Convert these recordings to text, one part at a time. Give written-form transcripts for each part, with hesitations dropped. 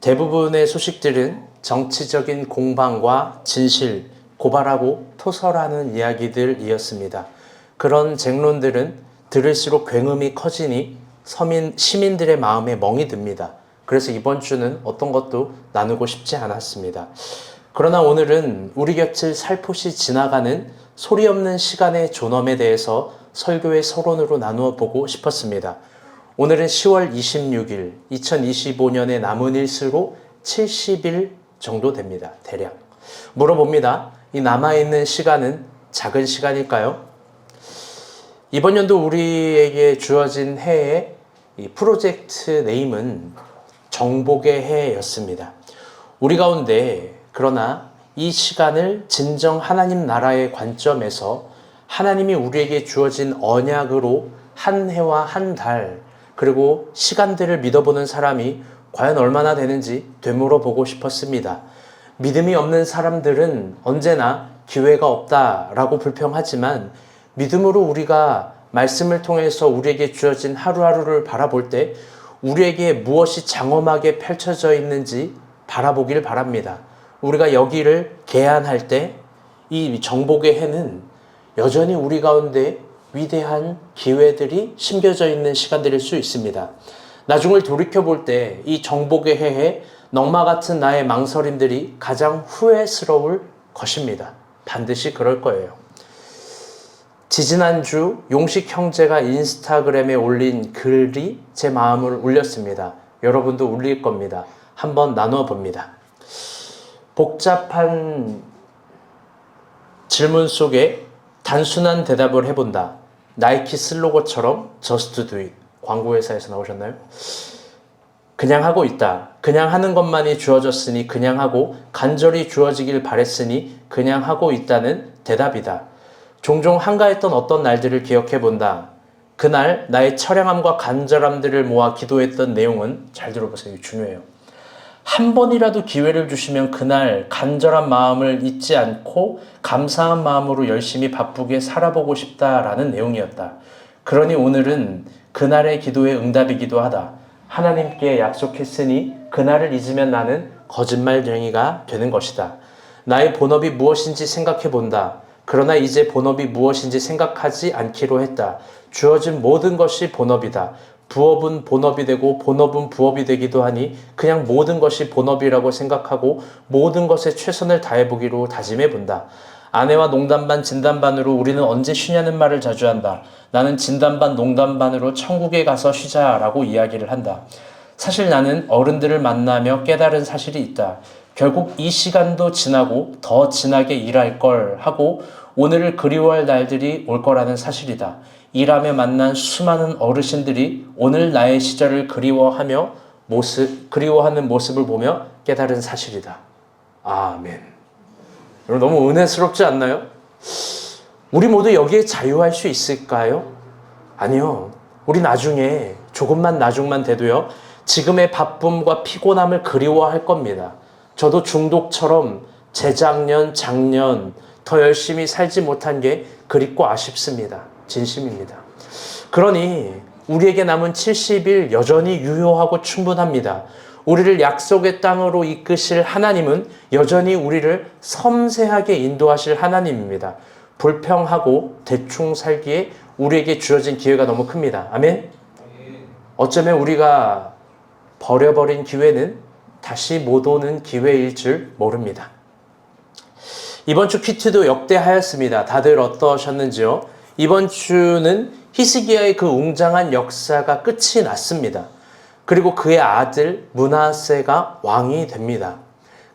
대부분의 소식들은 정치적인 공방과 진실, 고발하고 토설하는 이야기들이었습니다. 그런 쟁론들은 들을수록 굉음이 커지니 시민들의 마음에 멍이 듭니다. 그래서 이번 주는 어떤 것도 나누고 싶지 않았습니다. 그러나 오늘은 우리 곁을 살포시 지나가는 소리 없는 시간의 존엄에 대해서 설교의 서론으로 나누어 보고 싶었습니다. 오늘은 10월 26일, 2025년의 남은 일수로 70일 정도 됩니다. 대략. 물어봅니다. 이 남아있는 시간은 작은 시간일까요? 이번 연도 우리에게 주어진 해의 이 프로젝트 네임은 정복의 해였습니다. 우리 가운데 그러나 이 시간을 진정 하나님 나라의 관점에서 하나님이 우리에게 주어진 언약으로 한 해와 한 달, 그리고 시간들을 믿어보는 사람이 과연 얼마나 되는지 되물어보고 싶었습니다. 믿음이 없는 사람들은 언제나 기회가 없다라고 불평하지만 믿음으로 우리가 말씀을 통해서 우리에게 주어진 하루하루를 바라볼 때 우리에게 무엇이 장엄하게 펼쳐져 있는지 바라보길 바랍니다. 우리가 여기를 개안할 때 이 정복의 해는 여전히 우리 가운데 위대한 기회들이 심겨져 있는 시간들일 수 있습니다. 나중을 돌이켜볼 때 이 정복의 해에 넝마 같은 나의 망설임들이 가장 후회스러울 것입니다. 반드시 그럴 거예요. 지지난주 용식 형제가 인스타그램에 올린 글이 제 마음을 울렸습니다. 여러분도 울릴 겁니다. 한번 나누어 봅니다. 복잡한 질문 속에 단순한 대답을 해본다. 나이키 슬로건처럼 Just do it. 광고회사에서 나오셨나요? 그냥 하고 있다. 그냥 하는 것만이 주어졌으니 그냥 하고 간절히 주어지길 바랬으니 그냥 하고 있다는 대답이다. 종종 한가했던 어떤 날들을 기억해본다. 그날 나의 처량함과 간절함들을 모아 기도했던 내용은 잘 들어보세요. 이거 중요해요. 한 번이라도 기회를 주시면 그날 간절한 마음을 잊지 않고 감사한 마음으로 열심히 바쁘게 살아보고 싶다라는 내용이었다. 그러니 오늘은 그날의 기도의 응답이기도 하다. 하나님께 약속했으니 그날을 잊으면 나는 거짓말쟁이가 되는 것이다. 나의 본업이 무엇인지 생각해 본다. 그러나 이제 본업이 무엇인지 생각하지 않기로 했다. 주어진 모든 것이 본업이다. 부업은 본업이 되고 본업은 부업이 되기도 하니 그냥 모든 것이 본업이라고 생각하고 모든 것에 최선을 다해보기로 다짐해 본다. 아내와 농담 반 진담 반으로 우리는 언제 쉬냐는 말을 자주 한다. 나는 진담 반 농담 반으로 천국에 가서 쉬자라고 이야기를 한다. 사실 나는 어른들을 만나며 깨달은 사실이 있다. 결국 이 시간도 지나고 더 진하게 일할 걸 하고 오늘을 그리워할 날들이 올 거라는 사실이다. 일하며 만난 수많은 어르신들이 오늘 나의 시절을 그리워하는 모습을 보며 깨달은 사실이다. 아멘. 여러분 너무 은혜스럽지 않나요? 우리 모두 여기에 자유할 수 있을까요? 아니요. 우리 나중에 조금만 나중만 돼도요. 지금의 바쁨과 피곤함을 그리워할 겁니다. 저도 중독처럼 재작년, 작년 더 열심히 살지 못한 게 그립고 아쉽습니다. 진심입니다. 그러니 우리에게 남은 70일 여전히 유효하고 충분합니다. 우리를 약속의 땅으로 이끄실 하나님은 여전히 우리를 섬세하게 인도하실 하나님입니다. 불평하고 대충 살기에 우리에게 주어진 기회가 너무 큽니다. 아멘? 어쩌면 우리가 버려버린 기회는 다시 못 오는 기회일 줄 모릅니다. 이번 주 퀴즈도 역대하였습니다. 다들 어떠셨는지요? 이번 주는 히스기야의 그 웅장한 역사가 끝이 났습니다. 그리고 그의 아들 므낫세가 왕이 됩니다.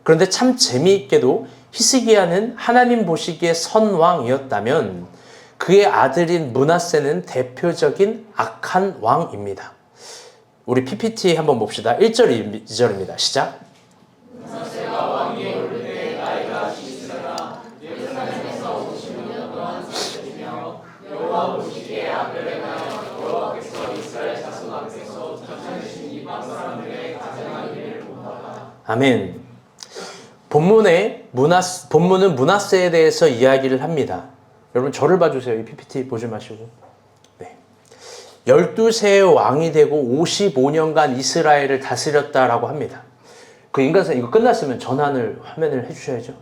그런데 참 재미있게도 히스기야는 하나님 보시기에 선왕이었다면 그의 아들인 므낫세는 대표적인 악한 왕입니다. 우리 PPT 한번 봅시다. 1절, 2절입니다. 시작. 므낫세가 왕위에 오를 때 나이가 70세라 예루살렘에서 50년 동안 살았으며 여호와 보시기에 악을 행하여 여호와께서 이스라엘 자손 앞에서 쫓아내신 이방 사람들의 가증한 일을 본받아. 아멘. 본문은 므낫세에 대해서 이야기를 합니다. 여러분 저를 봐주세요. 이 PPT 보지 마시고. 12세의 왕이 되고 55년간 이스라엘을 다스렸다라고 합니다. 그 인간사 이거 끝났으면 전환을 화면을 해주셔야죠.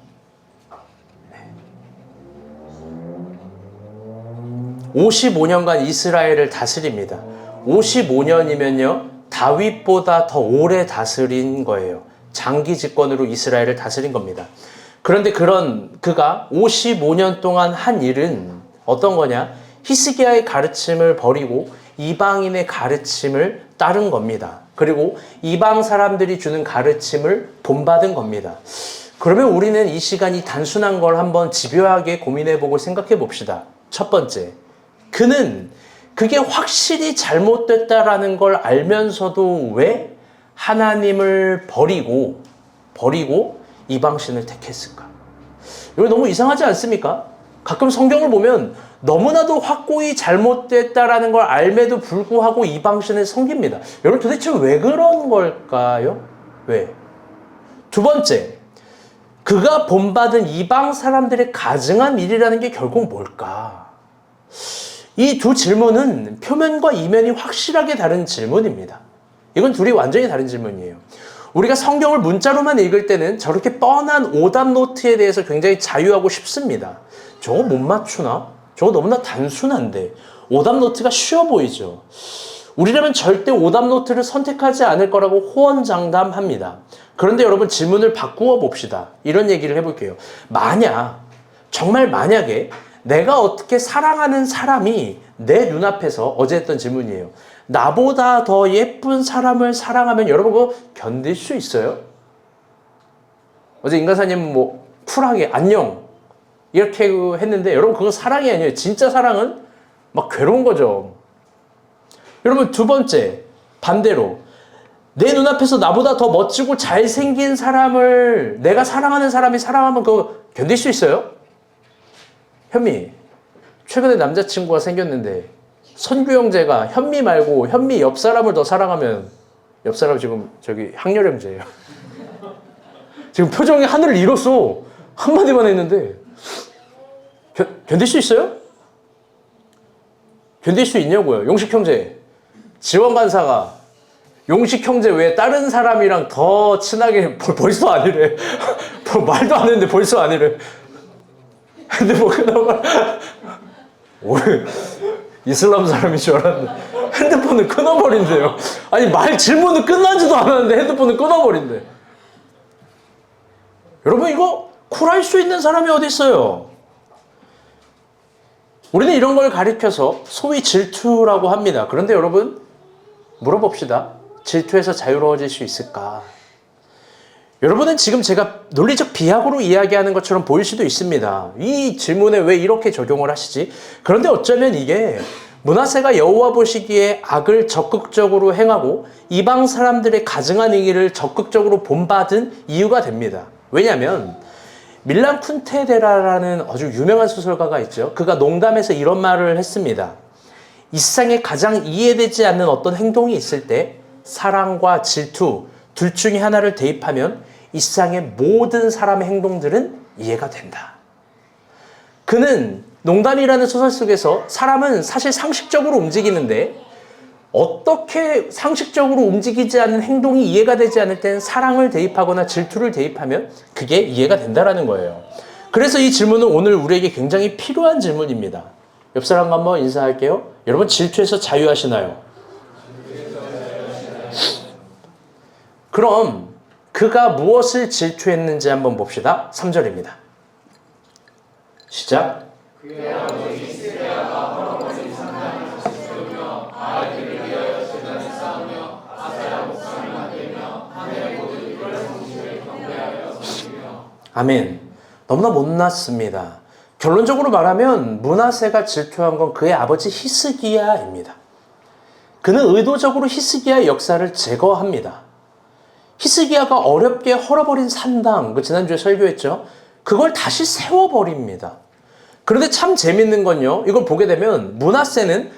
55년간 이스라엘을 다스립니다. 55년이면요, 다윗보다 더 오래 다스린 거예요. 장기 집권으로 이스라엘을 다스린 겁니다. 그런데 그가 55년 동안 한 일은 어떤 거냐? 히스기야의 가르침을 버리고 이방인의 가르침을 따른 겁니다. 그리고 이방 사람들이 주는 가르침을 본받은 겁니다. 그러면 우리는 이 시간이 단순한 걸 한번 집요하게 고민해보고 생각해 봅시다. 첫 번째, 그는 그게 확실히 잘못됐다라는 걸 알면서도 왜 하나님을 버리고 이방신을 택했을까? 이거 너무 이상하지 않습니까? 가끔 성경을 보면 너무나도 확고히 잘못됐다라는 걸 알매도 불구하고 이방신을 섬깁니다. 여러분 도대체 왜 그런 걸까요? 왜? 두 번째, 그가 본받은 이방 사람들의 가증한 일이라는 게 결국 뭘까? 이 두 질문은 표면과 이면이 확실하게 다른 질문입니다. 이건 둘이 완전히 다른 질문이에요. 우리가 성경을 문자로만 읽을 때는 저렇게 뻔한 오답 노트에 대해서 굉장히 자유하고 싶습니다. 저거 못 맞추나? 저거 너무나 단순한데 오답 노트가 쉬워 보이죠. 우리라면 절대 오답 노트를 선택하지 않을 거라고 호언장담합니다. 그런데 여러분 질문을 바꾸어 봅시다. 이런 얘기를 해볼게요. 정말 만약에 내가 어떻게 사랑하는 사람이 내 눈앞에서, 어제 했던 질문이에요. 나보다 더 예쁜 사람을 사랑하면 여러분 그거 견딜 수 있어요? 어제 인간사님 쿨하게 안녕 이렇게 했는데 여러분 그거 사랑이 아니에요. 진짜 사랑은 막 괴로운 거죠. 여러분 두 번째, 반대로 내 눈앞에서 나보다 더 멋지고 잘생긴 사람을 내가 사랑하는 사람이 사랑하면 그거 견딜 수 있어요? 현미, 최근에 남자친구가 생겼는데 선규 형제가 현미 말고 현미 옆 사람을 더 사랑하면, 옆 사람 지금 저기 학렬 형제예요. 지금 표정이 하늘을 잃었어. 한마디만 했는데 견딜 수 있어요? 견딜 수 있냐고요. 용식 형제, 지원 간사가 용식 형제 외에 다른 사람이랑 더 친하게 벌써 아니래. 말도 안 했는데 벌써 아니래. 근데 그나마 이슬람 사람인 줄 알았는데 핸드폰을 끊어버린대요. 아니 질문은 끝나지도 않았는데 핸드폰을 끊어버린대. 여러분 이거 쿨할 수 있는 사람이 어디 있어요? 우리는 이런 걸 가리켜서 소위 질투라고 합니다. 그런데 여러분 물어봅시다. 질투에서 자유로워질 수 있을까? 여러분은 지금 제가 논리적 비약으로 이야기하는 것처럼 보일 수도 있습니다. 이 질문에 왜 이렇게 적용을 하시지? 그런데 어쩌면 이게 므낫세가 여호와 보시기에 악을 적극적으로 행하고 이방 사람들의 가증한 행위를 적극적으로 본받은 이유가 됩니다. 왜냐하면 밀란 쿤테데라라는 아주 유명한 소설가가 있죠. 그가 농담에서 이런 말을 했습니다. 이 세상에 가장 이해되지 않는 어떤 행동이 있을 때 사랑과 질투 둘 중에 하나를 대입하면 이 세상의 모든 사람의 행동들은 이해가 된다. 그는 농담이라는 소설 속에서 사람은 사실 상식적으로 움직이는데 어떻게 상식적으로 움직이지 않는 행동이 이해가 되지 않을 땐 사랑을 대입하거나 질투를 대입하면 그게 이해가 된다라는 거예요. 그래서 이 질문은 오늘 우리에게 굉장히 필요한 질문입니다. 옆 사람과 한번 인사할게요. 여러분 질투에서 자유하시나요? 그럼 그가 무엇을 질투했는지 한번 봅시다. 3절입니다. 시작. 그의 아버지 이스라엘과 헐어버린 산당을 세우며 바알들을 위하여 제단을 쌓으며 아세라 목상을 만들며 하늘의 모든 이걸 성질을 경배하여 섬기며. 아멘. 너무나 못났습니다. 결론적으로 말하면 므낫세가 질투한 건 그의 아버지 히스기야입니다. 그는 의도적으로 히스기야의 역사를 제거합니다. 히스기야가 어렵게 헐어버린 산당, 지난주에 설교했죠. 그걸 다시 세워버립니다. 그런데 참 재밌는 건요. 이걸 보게 되면 므낫세는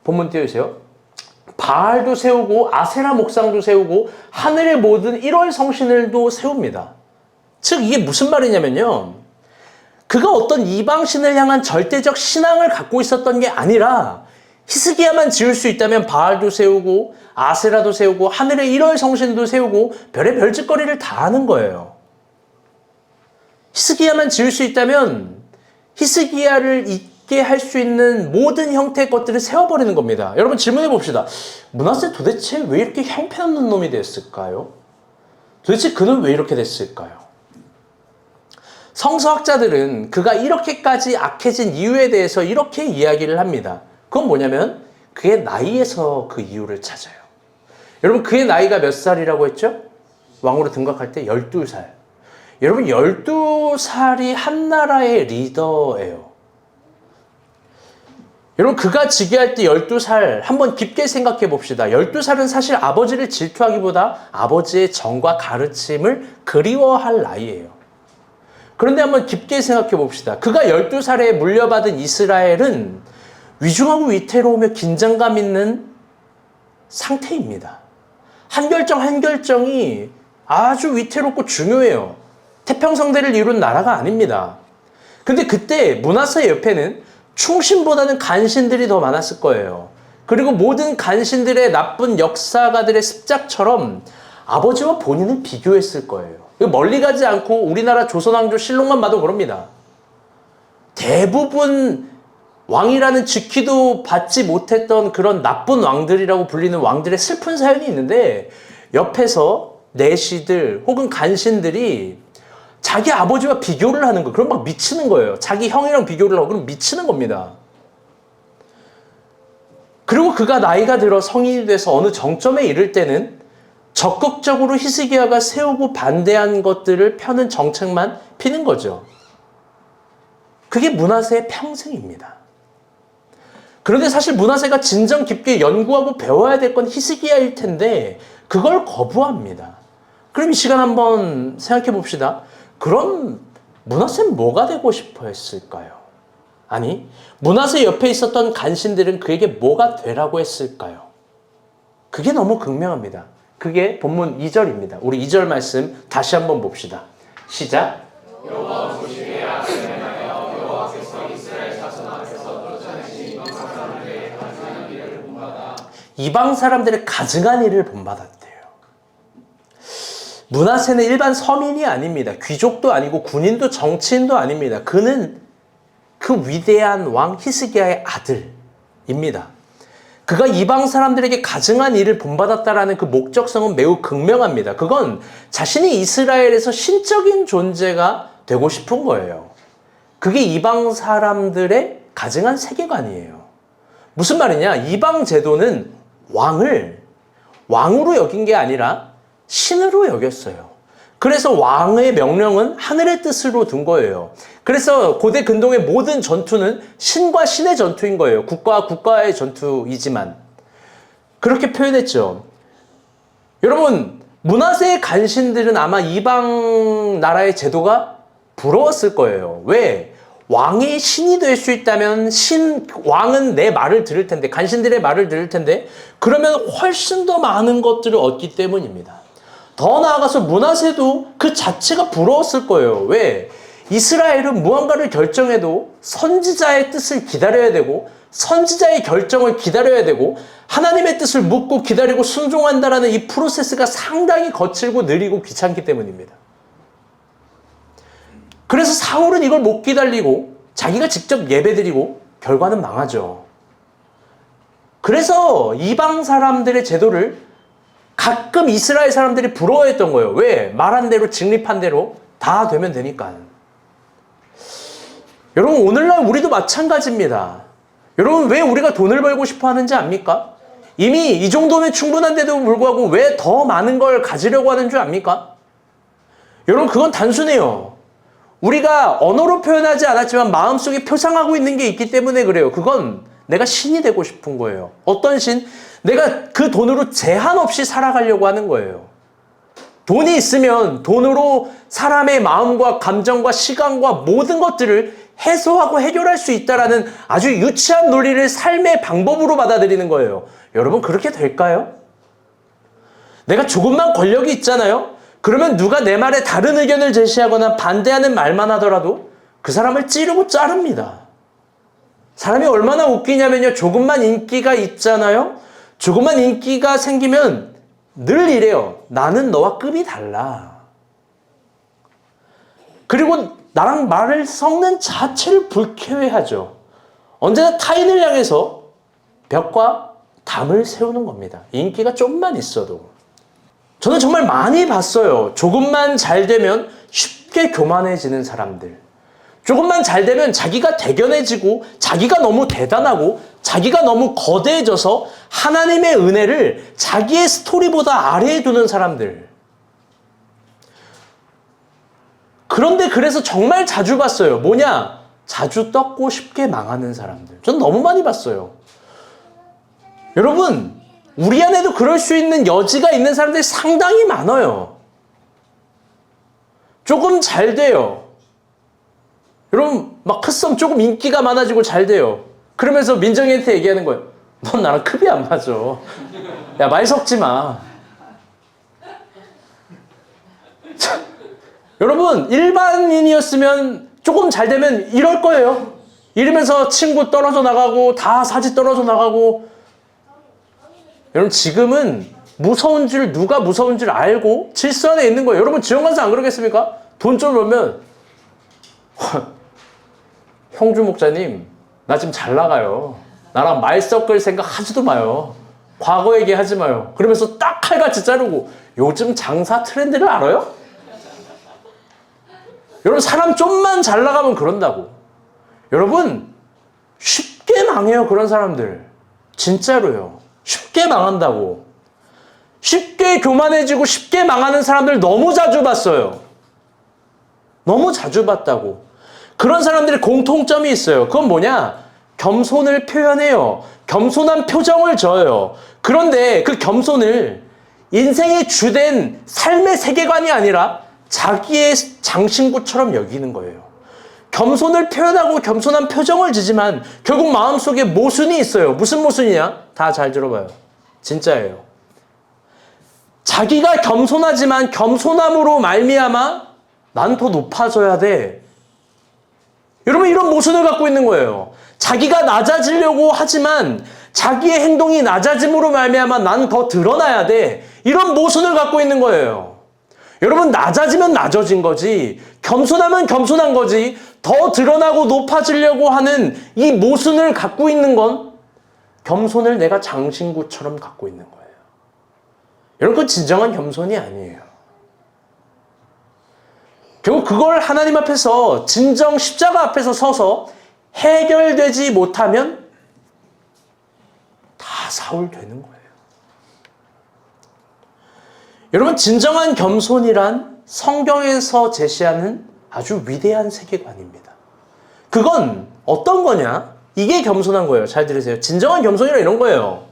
본문 띄워주세요. 바알도 세우고 아세라 목상도 세우고 하늘의 모든 1월 성신을도 세웁니다. 즉 이게 무슨 말이냐면요. 그가 어떤 이방신을 향한 절대적 신앙을 갖고 있었던 게 아니라 히스기야만 지을 수 있다면 바알도 세우고 아세라도 세우고 하늘의 1월 성신도 세우고 별의 별짓거리를 다 하는 거예요. 히스기야만 지을 수 있다면 히스기야를 있게 할 수 있는 모든 형태의 것들을 세워버리는 겁니다. 여러분 질문해 봅시다. 므낫세 도대체 왜 이렇게 형편없는 놈이 됐을까요? 도대체 그는 왜 이렇게 됐을까요? 성서학자들은 그가 이렇게까지 악해진 이유에 대해서 이렇게 이야기를 합니다. 그건 뭐냐면 그의 나이에서 그 이유를 찾아요. 여러분 그의 나이가 몇 살이라고 했죠? 왕으로 등극할 때 12살. 여러분 12살이 한 나라의 리더예요. 여러분 그가 즉위할 때 12살 한번 깊게 생각해 봅시다. 12살은 사실 아버지를 질투하기보다 아버지의 정과 가르침을 그리워할 나이예요. 그런데 한번 깊게 생각해 봅시다. 그가 12살에 물려받은 이스라엘은 위중하고 위태로우며 긴장감 있는 상태입니다. 한 결정 한 결정이 아주 위태롭고 중요해요. 태평성대를 이룬 나라가 아닙니다. 근데 그때 므낫세 옆에는 충신보다는 간신들이 더 많았을 거예요. 그리고 모든 간신들의 나쁜 역사가들의 습작처럼 아버지와 본인을 비교했을 거예요. 멀리 가지 않고 우리나라 조선왕조 실록만 봐도 그럽니다. 대부분 왕이라는 직위도 받지 못했던 그런 나쁜 왕들이라고 불리는 왕들의 슬픈 사연이 있는데 옆에서 내시들 혹은 간신들이 자기 아버지와 비교를 하는 거예요. 그럼 막 미치는 거예요. 자기 형이랑 비교를 하고 그럼 미치는 겁니다. 그리고 그가 나이가 들어 성인이 돼서 어느 정점에 이를 때는 적극적으로 히스기야가 세우고 반대한 것들을 펴는 정책만 피는 거죠. 그게 므낫세의 평생입니다. 그런데 사실 므낫세가 진정 깊게 연구하고 배워야 될 건 히스기야일 텐데 그걸 거부합니다. 그럼 이 시간 한번 생각해 봅시다. 그럼 므낫세는 뭐가 되고 싶어 했을까요? 아니, 므낫세 옆에 있었던 간신들은 그에게 뭐가 되라고 했을까요? 그게 너무 극명합니다. 그게 본문 2절입니다. 우리 2절 말씀 다시 한번 봅시다. 시작. 여호와 보시기에 악행하여 여호와께서 이스라엘 자손 앞에서 쫓아내신 이방 사람들의 가증한 일을 본받아 이방 사람들의 가증한 일을 본받았대요. 므낫세는 일반 서민이 아닙니다. 귀족도 아니고 군인도 정치인도 아닙니다. 그는 그 위대한 왕 히스기야의 아들입니다. 그가 이방 사람들에게 가증한 일을 본받았다라는 그 목적성은 매우 극명합니다. 그건 자신이 이스라엘에서 신적인 존재가 되고 싶은 거예요. 그게 이방 사람들의 가증한 세계관이에요. 무슨 말이냐? 이방 제도는 왕을 왕으로 여긴 게 아니라 신으로 여겼어요. 그래서 왕의 명령은 하늘의 뜻으로 둔 거예요. 그래서 고대 근동의 모든 전투는 신과 신의 전투인 거예요. 국가와 국가의 전투이지만. 그렇게 표현했죠. 여러분, 므낫세의 간신들은 아마 이방 나라의 제도가 부러웠을 거예요. 왜? 왕이 신이 될 수 있다면 왕은 내 말을 들을 텐데, 간신들의 말을 들을 텐데, 그러면 훨씬 더 많은 것들을 얻기 때문입니다. 더 나아가서 므낫세도 그 자체가 부러웠을 거예요. 왜? 이스라엘은 무언가를 결정해도 선지자의 뜻을 기다려야 되고 선지자의 결정을 기다려야 되고 하나님의 뜻을 묻고 기다리고 순종한다라는 이 프로세스가 상당히 거칠고 느리고 귀찮기 때문입니다. 그래서 사울은 이걸 못 기다리고 자기가 직접 예배드리고 결과는 망하죠. 그래서 이방 사람들의 제도를 가끔 이스라엘 사람들이 부러워했던 거예요. 왜? 말한 대로 직립한 대로 다 되면 되니까. 여러분 오늘날 우리도 마찬가지입니다. 여러분 왜 우리가 돈을 벌고 싶어 하는지 압니까? 이미 이 정도면 충분한데도 불구하고 왜 더 많은 걸 가지려고 하는 줄 압니까? 여러분 그건 단순해요. 우리가 언어로 표현하지 않았지만 마음속에 표상하고 있는 게 있기 때문에 그래요. 그건 내가 신이 되고 싶은 거예요. 어떤 신? 내가 그 돈으로 제한 없이 살아가려고 하는 거예요. 돈이 있으면 돈으로 사람의 마음과 감정과 시간과 모든 것들을 해소하고 해결할 수 있다라는 아주 유치한 논리를 삶의 방법으로 받아들이는 거예요. 여러분 그렇게 될까요? 내가 조금만 권력이 있잖아요? 그러면 누가 내 말에 다른 의견을 제시하거나 반대하는 말만 하더라도 그 사람을 찌르고 자릅니다. 사람이 얼마나 웃기냐면요. 조금만 인기가 있잖아요. 조금만 인기가 생기면 늘 이래요. 나는 너와 급이 달라. 그리고 나랑 말을 섞는 자체를 불쾌해하죠. 언제나 타인을 향해서 벽과 담을 세우는 겁니다. 인기가 좀만 있어도. 저는 정말 많이 봤어요. 조금만 잘 되면 쉽게 교만해지는 사람들. 조금만 잘 되면 자기가 대견해지고 자기가 너무 대단하고 자기가 너무 거대해져서 하나님의 은혜를 자기의 스토리보다 아래에 두는 사람들. 그런데 그래서 정말 자주 봤어요. 뭐냐? 자주 떴고 쉽게 망하는 사람들. 전 너무 많이 봤어요. 여러분, 우리 안에도 그럴 수 있는 여지가 있는 사람들이 상당히 많아요. 조금 잘 돼요. 여러분, 막 크썸 조금 인기가 많아지고 잘 돼요. 그러면서 민정이한테 얘기하는 거예요. 넌 나랑 급이 안 맞아. 야, 말 섞지 마. 자, 여러분, 일반인이었으면 조금 잘 되면 이럴 거예요. 이러면서 친구 떨어져 나가고 다 사지 떨어져 나가고. 여러분, 지금은 무서운 줄, 누가 무서운 줄 알고 질서 안에 있는 거예요. 여러분, 지원관사 안 그러겠습니까? 돈 좀 벌면 형주 목사님, 나 지금 잘 나가요. 나랑 말 섞을 생각 하지도 마요. 과거 얘기하지 마요. 그러면서 딱 칼같이 자르고. 요즘 장사 트렌드를 알아요? 여러분, 사람 좀만 잘 나가면 그런다고. 여러분, 쉽게 망해요, 그런 사람들. 진짜로요. 쉽게 망한다고. 쉽게 교만해지고 쉽게 망하는 사람들 너무 자주 봤어요. 너무 자주 봤다고. 그런 사람들의 공통점이 있어요. 그건 뭐냐? 겸손을 표현해요. 겸손한 표정을 져요. 그런데 그 겸손을 인생의 주된 삶의 세계관이 아니라 자기의 장신구처럼 여기는 거예요. 겸손을 표현하고 겸손한 표정을 지지만 결국 마음속에 모순이 있어요. 무슨 모순이냐? 다 잘 들어봐요. 진짜예요. 자기가 겸손하지만 겸손함으로 말미암아 난 더 높아져야 돼. 여러분, 이런 모순을 갖고 있는 거예요. 자기가 낮아지려고 하지만 자기의 행동이 낮아짐으로 말미암아 난 더 드러나야 돼. 이런 모순을 갖고 있는 거예요. 여러분, 낮아지면 낮아진 거지, 겸손하면 겸손한 거지, 더 드러나고 높아지려고 하는 이 모순을 갖고 있는 건 겸손을 내가 장신구처럼 갖고 있는 거예요. 여러분, 그건 진정한 겸손이 아니에요. 결국 그걸 하나님 앞에서 진정 십자가 앞에서 서서 해결되지 못하면 다 사울되는 거예요. 여러분, 진정한 겸손이란 성경에서 제시하는 아주 위대한 세계관입니다. 그건 어떤 거냐? 이게 겸손한 거예요. 잘 들으세요. 진정한 겸손이란 이런 거예요.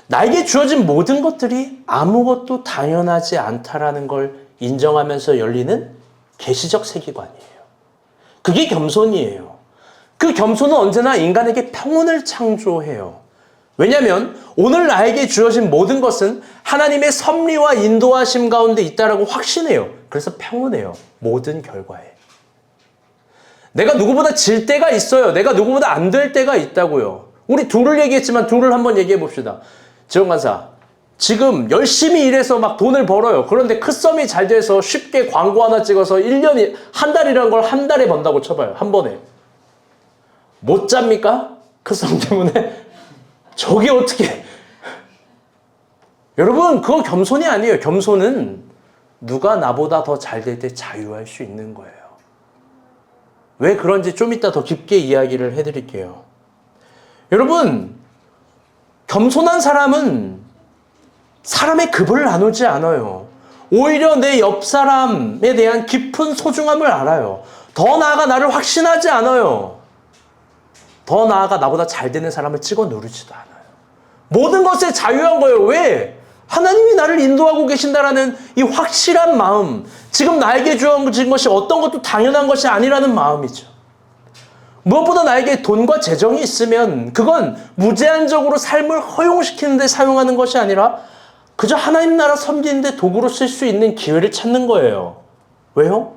나에게 주어진 모든 것들이 아무것도 당연하지 않다라는 걸 인정하면서 열리는 계시적 세계관이에요. 그게 겸손이에요. 그 겸손은 언제나 인간에게 평온을 창조해요. 왜냐하면 오늘 나에게 주어진 모든 것은 하나님의 섭리와 인도하심 가운데 있다라고 확신해요. 그래서 평온해요. 모든 결과에. 내가 누구보다 질 때가 있어요. 내가 누구보다 안 될 때가 있다고요. 우리 둘을 얘기했지만 둘을 한번 얘기해 봅시다. 지원관사, 지금 열심히 일해서 막 돈을 벌어요. 그런데 크썸이 잘 돼서 쉽게 광고 하나 찍어서 1년이, 한 달이라는 걸 한 달에 번다고 쳐봐요. 한 번에. 못 잡니까? 크썸 때문에? 저게 어떻게. 여러분, 그거 겸손이 아니에요. 겸손은 누가 나보다 더 잘 될 때 자유할 수 있는 거예요. 왜 그런지 좀 이따 더 깊게 이야기를 해드릴게요. 여러분, 겸손한 사람은 사람의 급을 나누지 않아요. 오히려 내 옆 사람에 대한 깊은 소중함을 알아요. 더 나아가 나를 확신하지 않아요. 더 나아가 나보다 잘 되는 사람을 찍어 누르지도 않아요. 모든 것에 자유한 거예요. 왜? 하나님이 나를 인도하고 계신다라는 이 확실한 마음, 지금 나에게 주어진 것이 어떤 것도 당연한 것이 아니라는 마음이죠. 무엇보다 나에게 돈과 재정이 있으면 그건 무제한적으로 삶을 허용시키는 데 사용하는 것이 아니라 그저 하나님 나라 섬기는 데 도구로 쓸 수 있는 기회를 찾는 거예요. 왜요?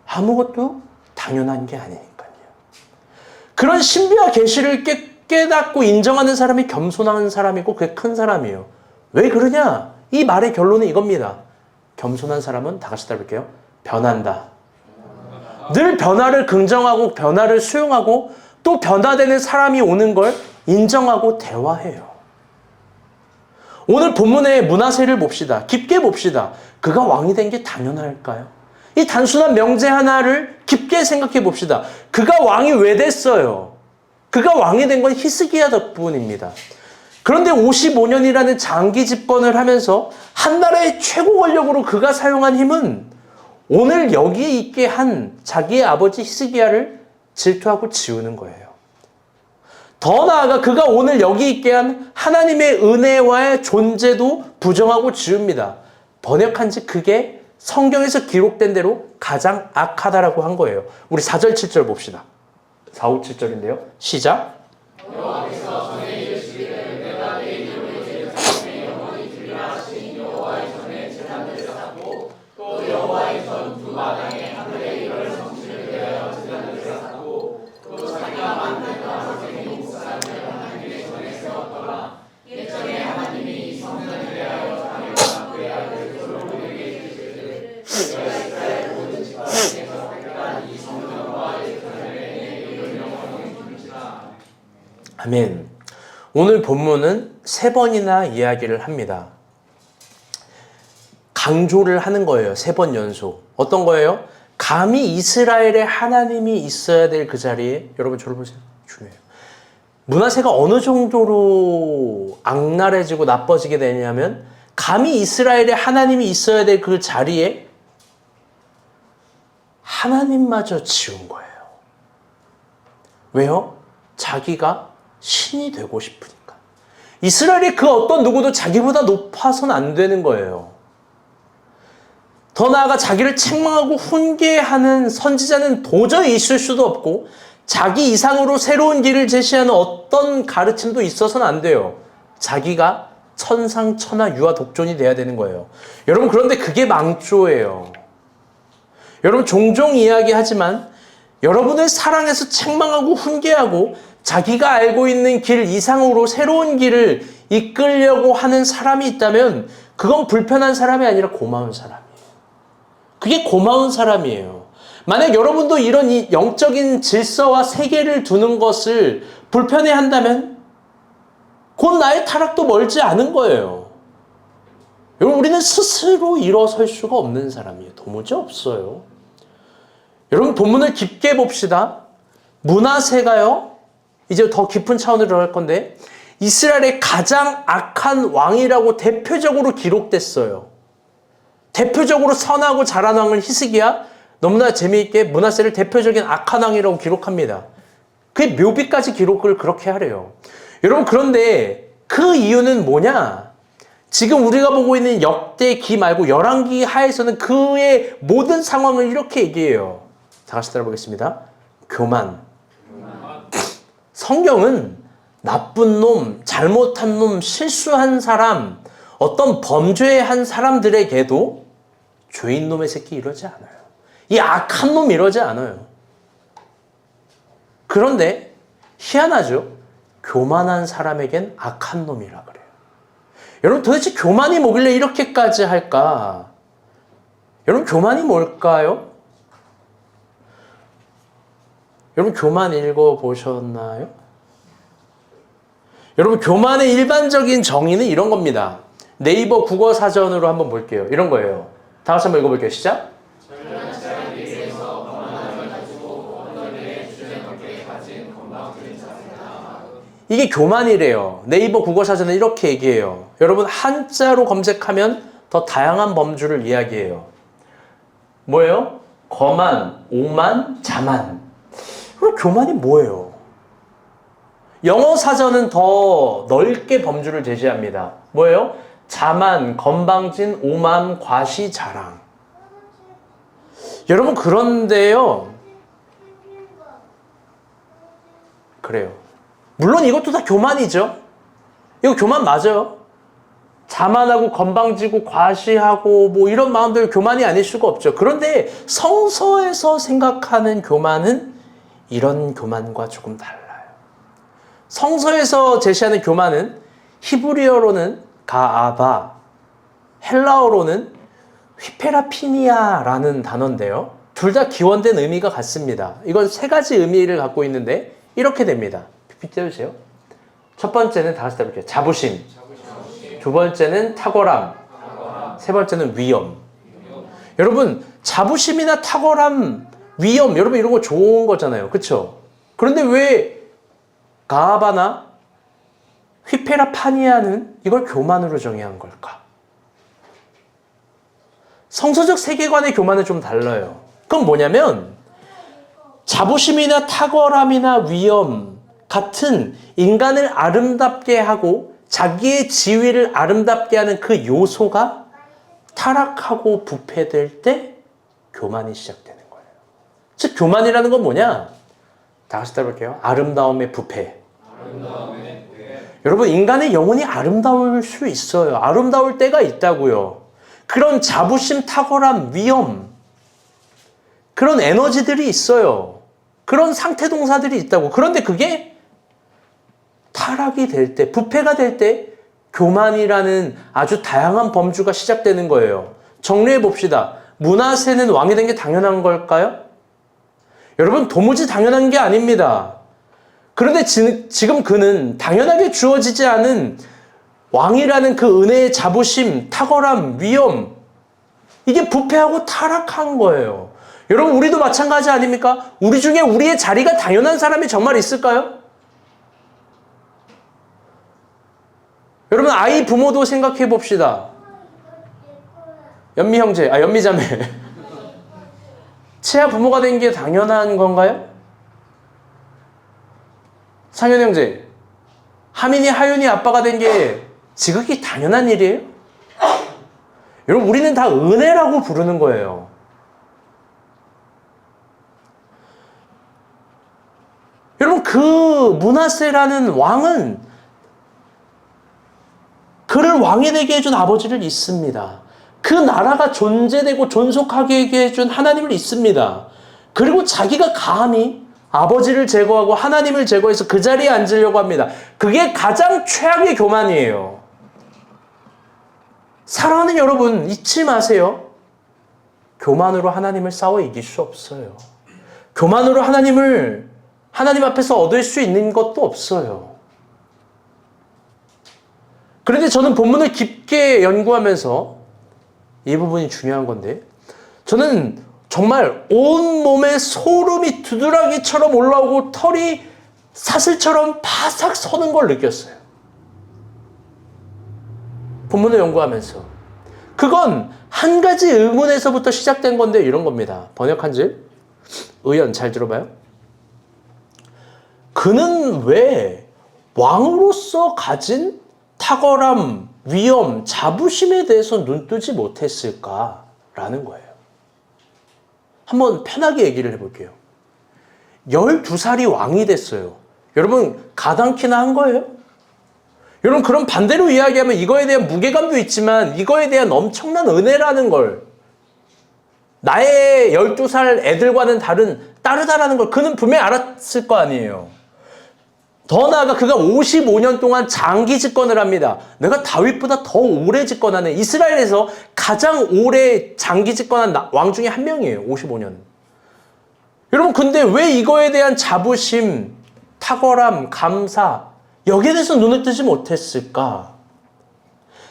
아무것도 당연한 게 아니니까요. 그런 신비와 계시를 깨닫고 인정하는 사람이 겸손한 사람이고 그게 큰 사람이에요. 왜 그러냐? 이 말의 결론은 이겁니다. 겸손한 사람은 다 같이 따라볼게요. 변한다. 늘 변화를 긍정하고 변화를 수용하고 또 변화되는 사람이 오는 걸 인정하고 대화해요. 오늘 본문의 므낫세를 봅시다. 깊게 봅시다. 그가 왕이 된 게 당연할까요? 이 단순한 명제 하나를 깊게 생각해 봅시다. 그가 왕이 왜 됐어요? 그가 왕이 된 건 히스기야 덕분입니다. 그런데 55년이라는 장기 집권을 하면서 한 나라의 최고 권력으로 그가 사용한 힘은 오늘 여기에 있게 한 자기의 아버지 히스기야를 질투하고 지우는 거예요. 더 나아가 그가 오늘 여기 있게 한 하나님의 은혜와의 존재도 부정하고 지웁니다. 번역한지 그게 성경에서 기록된 대로 가장 악하다라고 한 거예요. 우리 4절 7절 봅시다. 4, 5, 7절인데요. 시작. 아멘. 오늘 본문은 3번이나 이야기를 합니다. 강조를 하는 거예요. 3번 연속. 어떤 거예요? 감히 이스라엘에 하나님이 있어야 될 그 자리에, 여러분 저를 보세요. 중요해요. 므낫세가 어느 정도로 악랄해지고 나빠지게 되냐면 감히 이스라엘에 하나님이 있어야 될 그 자리에 하나님마저 지운 거예요. 왜요? 자기가 신이 되고 싶으니까. 이스라엘의 그 어떤 누구도 자기보다 높아서는 안 되는 거예요. 더 나아가 자기를 책망하고 훈계하는 선지자는 도저히 있을 수도 없고 자기 이상으로 새로운 길을 제시하는 어떤 가르침도 있어서는 안 돼요. 자기가 천상천하 유아 독존이 돼야 되는 거예요. 여러분 그런데 그게 망조예요. 여러분 종종 이야기하지만 여러분을 사랑해서 책망하고 훈계하고 자기가 알고 있는 길 이상으로 새로운 길을 이끌려고 하는 사람이 있다면 그건 불편한 사람이 아니라 고마운 사람이에요. 그게 고마운 사람이에요. 만약 여러분도 이런 영적인 질서와 세계를 두는 것을 불편해한다면 곧 나의 타락도 멀지 않은 거예요. 여러분 우리는 스스로 일어설 수가 없는 사람이에요. 도무지 없어요. 여러분 본문을 깊게 봅시다. 므낫세가요. 이제 더 깊은 차원으로 들어갈 건데 이스라엘의 가장 악한 왕이라고 대표적으로 기록됐어요. 대표적으로 선하고 잘한 왕을 히스기야, 너무나 재미있게 므낫세를 대표적인 악한 왕이라고 기록합니다. 그게 묘비까지 기록을 그렇게 하래요. 여러분 그런데 그 이유는 뭐냐? 지금 우리가 보고 있는 역대기 말고 열왕기 하에서는 그의 모든 상황을 이렇게 얘기해요. 다 같이 따라보겠습니다. 교만. 성경은 나쁜 놈, 잘못한 놈, 실수한 사람, 어떤 범죄한 사람들에게도 죄인 놈의 새끼 이러지 않아요. 이 악한 놈 이러지 않아요. 그런데 희한하죠. 교만한 사람에겐 악한 놈이라 그래요. 여러분 도대체 교만이 뭐길래 이렇게까지 할까? 여러분 교만이 뭘까요? 여러분 교만 읽어보셨나요? 여러분 교만의 일반적인 정의는 이런 겁니다. 네이버 국어사전으로 한번 볼게요. 이런 거예요. 다 같이 한번 읽어볼게요. 시작. 이게 교만이래요. 네이버 국어사전은 이렇게 얘기해요. 여러분 한자로 검색하면 더 다양한 범주를 이야기해요. 뭐예요? 거만, 오만, 자만. 그럼 교만이 뭐예요? 영어 사전은 더 넓게 범주를 제시합니다. 뭐예요? 자만, 건방진, 오만, 과시, 자랑. 여러분 그런데요. 그래요. 물론 이것도 다 교만이죠. 이거 교만 맞아요. 자만하고 건방지고 과시하고 뭐 이런 마음들 교만이 아닐 수가 없죠. 그런데 성서에서 생각하는 교만은 이런 교만과 조금 달라요. 성서에서 제시하는 교만은 히브리어로는 가아바, 헬라어로는 휘페라피니아라는 단어인데요. 둘 다 기원된 의미가 같습니다. 이건 세 가지 의미를 갖고 있는데 이렇게 됩니다. PPT 떼주세요. 첫 번째는 다 같이 해볼게요. 자부심. 두 번째는 탁월함. 세 번째는 위험. 여러분, 자부심이나 탁월함, 위험, 여러분 이런 거 좋은 거잖아요. 그렇죠? 그런데 왜 가아바나 휘페라파니아는 이걸 교만으로 정의한 걸까? 성서적 세계관의 교만은 좀 달라요. 그건 뭐냐면 자부심이나 탁월함이나 위험 같은 인간을 아름답게 하고 자기의 지위를 아름답게 하는 그 요소가 타락하고 부패될 때 교만이 시작되는 거예요. 즉 교만이라는 건 뭐냐? 다 같이 따라볼게요. 아름다움의 부패. 여러분 인간의 영혼이 아름다울 수 있어요. 아름다울 때가 있다고요. 그런 자부심, 탁월함, 위험 그런 에너지들이 있어요. 그런 상태 동사들이 있다고. 그런데 그게 타락이 될 때, 부패가 될 때 교만이라는 아주 다양한 범주가 시작되는 거예요. 정리해 봅시다. 므낫세는 왕이 된 게 당연한 걸까요? 여러분 도무지 당연한 게 아닙니다. 그런데 지금 그는 당연하게 주어지지 않은 왕이라는 그 은혜의 자부심, 탁월함, 위험 이게 부패하고 타락한 거예요. 여러분 우리도 마찬가지 아닙니까? 우리 중에 우리의 자리가 당연한 사람이 정말 있을까요? 여러분 아이 부모도 생각해 봅시다. 연미 형제, 연미 자매 채아 부모가 된 게 당연한 건가요? 상현 형제, 하민이, 하윤이 아빠가 된 게 지극히 당연한 일이에요? 여러분 우리는 다 은혜라고 부르는 거예요. 여러분 그 므낫세라는 왕은 그를 왕이 되게 해준 아버지를 있습니다. 그 나라가 존재되고 존속하게 해준 하나님을 있습니다. 그리고 자기가 감히 아버지를 제거하고 하나님을 제거해서 그 자리에 앉으려고 합니다. 그게 가장 최악의 교만이에요. 사랑하는 여러분 잊지 마세요. 교만으로 하나님을 싸워 이길 수 없어요. 교만으로 하나님 앞에서 얻을 수 있는 것도 없어요. 그런데 저는 본문을 깊게 연구하면서 이 부분이 중요한 건데 저는 정말 온몸에 소름이 두드러기처럼 올라오고 털이 사슬처럼 바삭 서는 걸 느꼈어요. 본문을 연구하면서 그건 한 가지 의문에서부터 시작된 건데 이런 겁니다. 번역한 줄 의연 잘 들어봐요. 그는 왜 왕으로서 가진 탁월함, 위엄, 자부심에 대해서 눈뜨지 못했을까라는 거예요. 한번 편하게 얘기를 해볼게요. 12살이 왕이 됐어요. 여러분 가당키나 한 거예요? 여러분 그럼 반대로 이야기하면 이거에 대한 무게감도 있지만 이거에 대한 엄청난 은혜라는 걸 나의 12살 애들과는 다르다라는 걸 그는 분명히 알았을 거 아니에요. 더 나아가 그가 55년 동안 장기 집권을 합니다. 내가 다윗보다 더 오래 집권하는 이스라엘에서 가장 오래 장기 집권한 왕 중에 한 명이에요. 55년. 여러분 근데 왜 이거에 대한 자부심, 탁월함, 감사 여기에 대해서 눈을 뜨지 못했을까?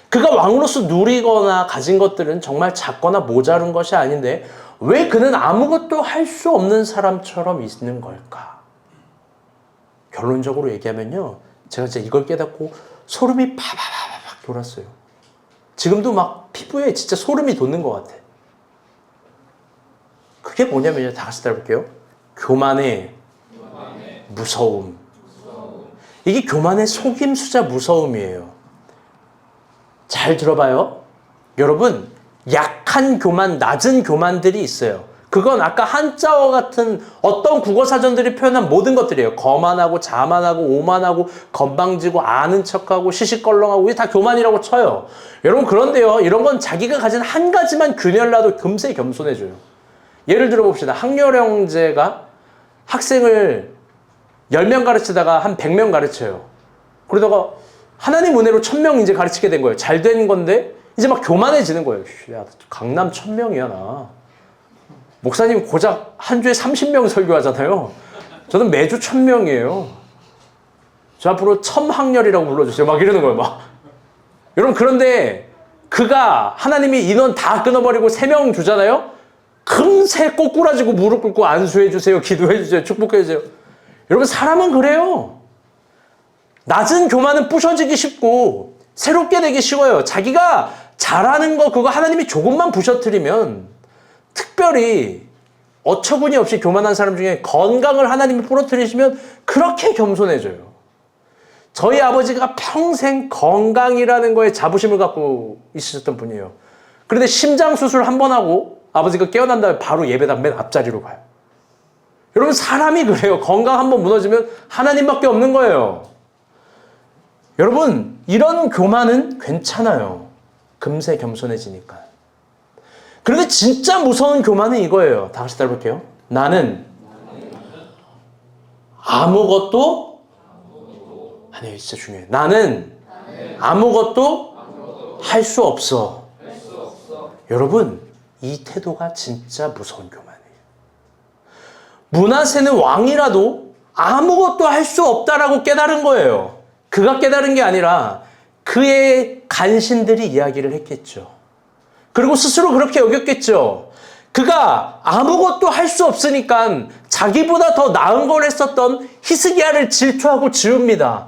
그가 왕으로서 누리거나 가진 것들은 정말 작거나 모자른 것이 아닌데 왜 그는 아무것도 할 수 없는 사람처럼 있는 걸까? 결론적으로 얘기하면요. 제가 진짜 이걸 깨닫고 소름이 파바바박 돌았어요. 지금도 막 피부에 진짜 소름이 돋는 것 같아. 그게 뭐냐면요. 다 같이 따라볼게요. 교만의 무서움. 이게 교만의 속임수자 무서움이에요. 잘 들어봐요. 여러분 약한 교만, 낮은 교만들이 있어요. 그건 아까 한자어 같은 어떤 국어사전들이 표현한 모든 것들이에요. 거만하고 자만하고 오만하고 건방지고 아는 척하고 시시껄렁하고 이게 다 교만이라고 쳐요. 여러분 그런데요. 이런 건 자기가 가진 한 가지만 균열나도 금세 겸손해져요. 예를 들어 봅시다. 항렬 형제가 학생을 10명 가르치다가 한 100명 가르쳐요. 그러다가 하나님 은혜로 1000명 이제 가르치게 된 거예요. 잘 된 건데 이제 막 교만해지는 거예요. 야, 강남 1000명이야 나. 목사님 고작 한 주에 30명 설교하잖아요. 저는 매주 1000명이에요. 저 앞으로 첨학렬이라고 불러주세요. 막 이러는 거예요. 막. 여러분 그런데 그가 하나님이 인원 다 끊어버리고 3명 주잖아요. 금세 꼬꾸라지고 무릎 꿇고 안수해 주세요. 기도해 주세요. 축복해 주세요. 여러분 사람은 그래요. 낮은 교만은 부셔지기 쉽고 새롭게 되기 쉬워요. 자기가 잘하는 거 그거 하나님이 조금만 부셔뜨리면 특별히 어처구니 없이 교만한 사람 중에 건강을 하나님이 부러뜨리시면 그렇게 겸손해져요. 저희 아버지가 평생 건강이라는 거에 자부심을 갖고 있으셨던 분이에요. 그런데 심장 수술 한 번 하고 아버지가 깨어난 다음에 바로 예배당 맨 앞자리로 가요. 여러분 사람이 그래요. 건강 한 번 무너지면 하나님밖에 없는 거예요. 여러분 이런 교만은 괜찮아요. 금세 겸손해지니까. 그런데 진짜 무서운 교만은 이거예요. 다 같이 따라볼게요. 나는 아무것도 아니에요. 진짜 중요해요. 나는 아무것도 할 수 없어. 여러분 이 태도가 진짜 무서운 교만이에요. 므낫세는 왕이라도 아무것도 할 수 없다라고 깨달은 거예요. 그가 깨달은 게 아니라 그의 간신들이 이야기를 했겠죠. 그리고 스스로 그렇게 여겼겠죠. 그가 아무것도 할 수 없으니까 자기보다 더 나은 걸 했었던 히스기야를 질투하고 지웁니다.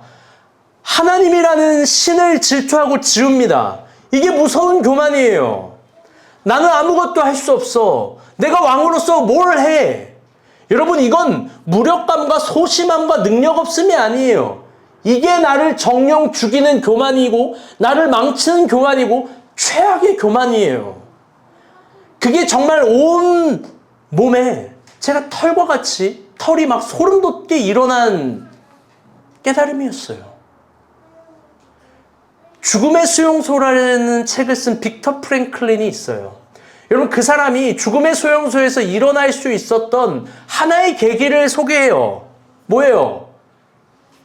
하나님이라는 신을 질투하고 지웁니다. 이게 무서운 교만이에요. 나는 아무것도 할 수 없어. 내가 왕으로서 뭘 해? 여러분 이건 무력감과 소심함과 능력 없음이 아니에요. 이게 나를 정령 죽이는 교만이고 나를 망치는 교만이고 최악의 교만이에요. 그게 정말 온 몸에 제가 털과 같이 털이 막 소름 돋게 일어난 깨달음이었어요. 죽음의 수용소라는 책을 쓴 빅터 프랭클린이 있어요. 여러분 그 사람이 죽음의 수용소에서 일어날 수 있었던 하나의 계기를 소개해요. 뭐예요?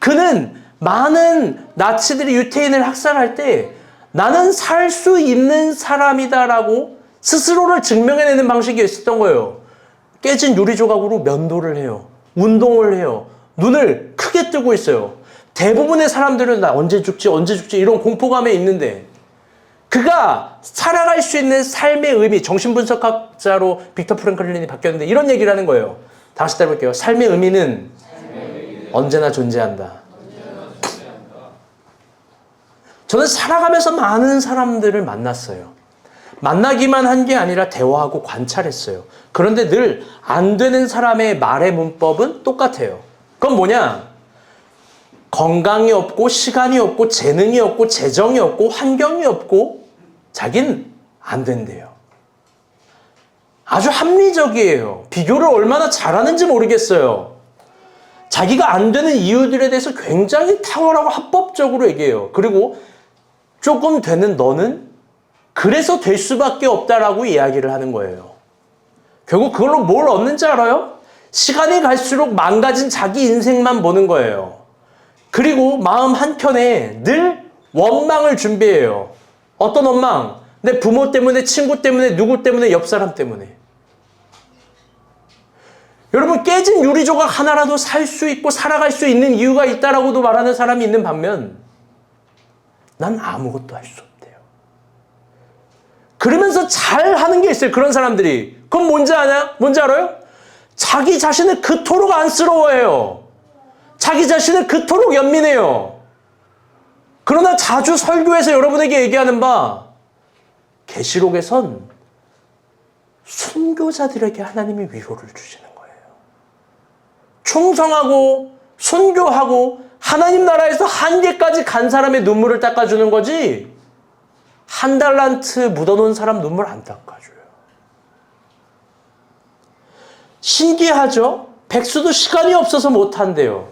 그는 많은 나치들이 유태인을 학살할 때 나는 살 수 있는 사람이다라고 스스로를 증명해내는 방식이 있었던 거예요. 깨진 유리 조각으로 면도를 해요. 운동을 해요. 눈을 크게 뜨고 있어요. 대부분의 사람들은 나 언제 죽지 이런 공포감에 있는데 그가 살아갈 수 있는 삶의 의미, 정신분석학자로 빅터 프랭클린이 바뀌었는데 이런 얘기를 하는 거예요. 다시 따라볼게요. 삶의 의미는 언제나 존재한다. 저는 살아가면서 많은 사람들을 만났어요. 만나기만 한 게 아니라 대화하고 관찰했어요. 그런데 늘 안 되는 사람의 말의 문법은 똑같아요. 그건 뭐냐? 건강이 없고 시간이 없고 재능이 없고 재정이 없고 환경이 없고 자긴 안 된대요. 아주 합리적이에요. 비교를 얼마나 잘하는지 모르겠어요. 자기가 안 되는 이유들에 대해서 굉장히 탁월하고 합법적으로 얘기해요. 그리고 조금 되는 너는 그래서 될 수밖에 없다라고 이야기를 하는 거예요. 결국 그걸로 뭘 얻는지 알아요? 시간이 갈수록 망가진 자기 인생만 보는 거예요. 그리고 마음 한켠에 늘 원망을 준비해요. 어떤 원망? 내 부모 때문에, 친구 때문에, 누구 때문에, 옆 사람 때문에. 여러분 깨진 유리조각 하나라도 살 수 있고 살아갈 수 있는 이유가 있다라고도 말하는 사람이 있는 반면 난 아무것도 할 수 없대요. 그러면서 잘하는 게 있어요. 그런 사람들이. 그건 뭔지 아냐? 뭔지 알아요? 자기 자신을 그토록 안쓰러워해요. 자기 자신을 그토록 연민해요. 그러나 자주 설교에서 여러분에게 얘기하는 바 계시록에선 순교자들에게 하나님이 위로를 주시는 거예요. 충성하고 순교하고 하나님 나라에서 한계까지 간 사람의 눈물을 닦아주는 거지 한 달란트 묻어놓은 사람 눈물 안 닦아줘요. 신기하죠? 백수도 시간이 없어서 못한대요.